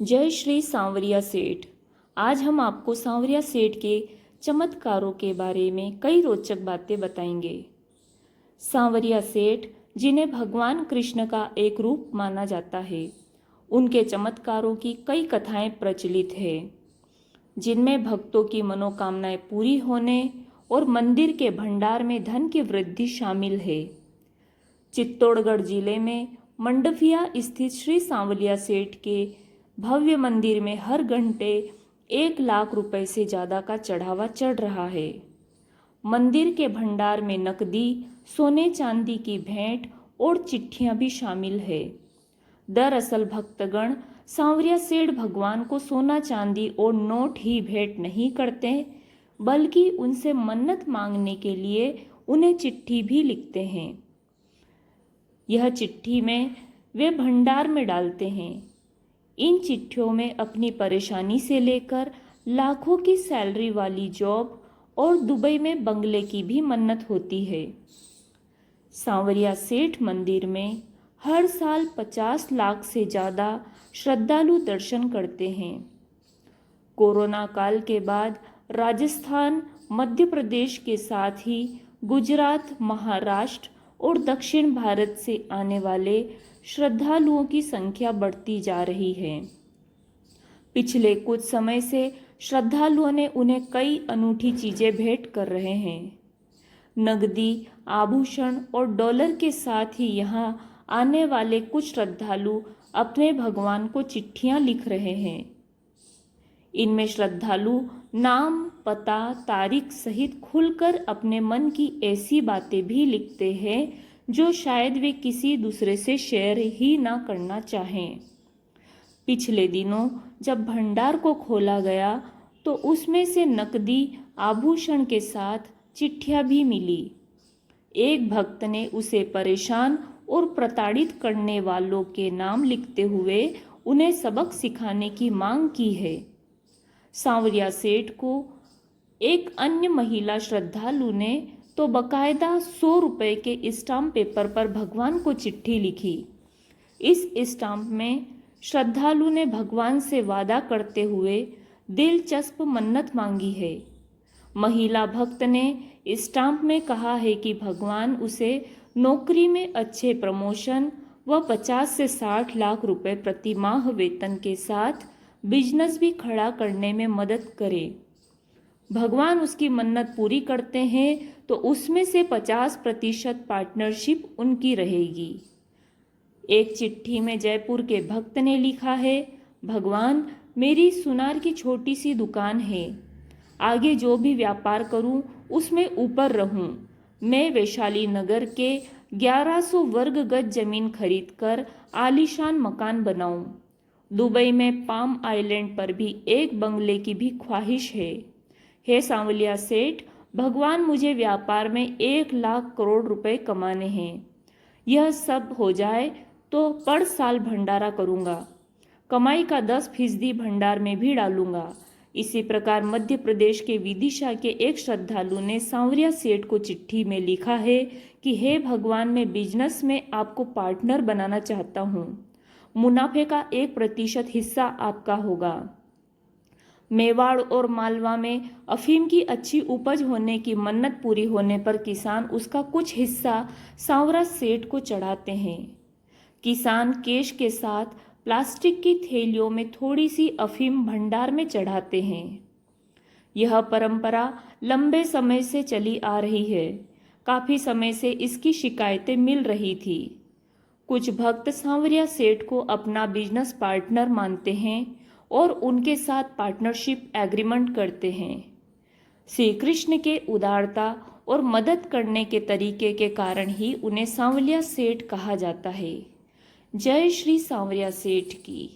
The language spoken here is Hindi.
जय श्री सांवरिया सेठ। आज हम आपको सांवरिया सेठ के चमत्कारों के बारे में कई रोचक बातें बताएंगे। सांवरिया सेठ, जिन्हें भगवान कृष्ण का एक रूप माना जाता है, उनके चमत्कारों की कई कथाएं प्रचलित है, जिनमें भक्तों की मनोकामनाएं पूरी होने और मंदिर के भंडार में धन की वृद्धि शामिल है। चित्तौड़गढ़ जिले में मंडफिया स्थित श्री सांवलिया सेठ के भव्य मंदिर में हर घंटे 1 लाख रुपए से ज़्यादा का चढ़ावा चढ़ रहा है। मंदिर के भंडार में नकदी, सोने चांदी की भेंट और चिट्ठियां भी शामिल है। दरअसल भक्तगण सांवरिया सेठ भगवान को सोना चांदी और नोट ही भेंट नहीं करते, बल्कि उनसे मन्नत मांगने के लिए उन्हें चिट्ठी भी लिखते हैं। यह चिट्ठी में वे भंडार में डालते हैं। इन चिट्ठियों में अपनी परेशानी से लेकर लाखों की सैलरी वाली जॉब और दुबई में बंगले की भी मन्नत होती है। सांवरिया सेठ मंदिर में हर साल 50 लाख से ज़्यादा श्रद्धालु दर्शन करते हैं। कोरोना काल के बाद राजस्थान, मध्य प्रदेश के साथ ही गुजरात, महाराष्ट्र और दक्षिण भारत से आने वाले श्रद्धालुओं की संख्या बढ़ती जा रही है। पिछले कुछ समय से श्रद्धालुओं ने उन्हें कई अनूठी चीजें भेंट कर रहे हैं। नगदी, आभूषण और डॉलर के साथ ही यहाँ आने वाले कुछ श्रद्धालु अपने भगवान को चिट्ठियां लिख रहे हैं। इनमें श्रद्धालु नाम, पता, तारीख सहित खुलकर अपने मन की ऐसी बातें भी लिखते हैं जो शायद वे किसी दूसरे से शेयर ही ना करना चाहें। पिछले दिनों जब भंडार को खोला गया तो उसमें से नकदी, आभूषण के साथ चिट्ठियां भी मिली। एक भक्त ने उसे परेशान और प्रताड़ित करने वालों के नाम लिखते हुए उन्हें सबक सिखाने की मांग की है। सांवरिया सेठ को एक अन्य महिला श्रद्धालु ने तो बकायदा 100 रुपए के स्टाम्प पेपर पर भगवान को चिट्ठी लिखी। इस स्टाम्प में श्रद्धालु ने भगवान से वादा करते हुए दिलचस्प मन्नत मांगी है। महिला भक्त ने स्टाम्प में कहा है कि भगवान उसे नौकरी में अच्छे प्रमोशन व 50 से 60 लाख रुपए प्रति माह वेतन के साथ बिजनेस भी खड़ा करने में मदद करे। भगवान उसकी मन्नत पूरी करते हैं तो उसमें से 50% पार्टनरशिप उनकी रहेगी। एक चिट्ठी में जयपुर के भक्त ने लिखा है, भगवान, मेरी सुनार की छोटी सी दुकान है। आगे जो भी व्यापार करूं उसमें ऊपर रहूं। मैं वैशाली नगर के 1100 वर्ग गज जमीन खरीदकर आलीशान मकान बनाऊं। दुबई में पाम आइलैंड पर भी एक बंगले की भी ख्वाहिश है। हे सांवलिया सेठ, भगवान, मुझे व्यापार में 1 लाख करोड़ रुपए कमाने हैं। यह सब हो जाए तो पर साल भंडारा करूंगा। कमाई का 10% भंडार में भी डालूंगा। इसी प्रकार मध्य प्रदेश के विदिशा के एक श्रद्धालु ने सांवरिया सेठ को चिट्ठी में लिखा है कि हे भगवान, मैं बिजनेस में आपको पार्टनर बनाना चाहता हूँ। मुनाफे का 1% हिस्सा आपका होगा। मेवाड़ और मालवा में अफीम की अच्छी उपज होने की मन्नत पूरी होने पर किसान उसका कुछ हिस्सा सांवरा सेठ को चढ़ाते हैं। किसान केश के साथ प्लास्टिक की थैलियों में थोड़ी सी अफीम भंडार में चढ़ाते हैं। यह परंपरा लंबे समय से चली आ रही है। काफी समय से इसकी शिकायतें मिल रही थी। कुछ भक्त सांवरिया सेठ को अपना बिजनेस पार्टनर मानते हैं और उनके साथ पार्टनरशिप एग्रीमेंट करते हैं। श्री कृष्ण के उदारता और मदद करने के तरीके के कारण ही उन्हें सांवरिया सेठ कहा जाता है। जय श्री सांवरिया सेठ की।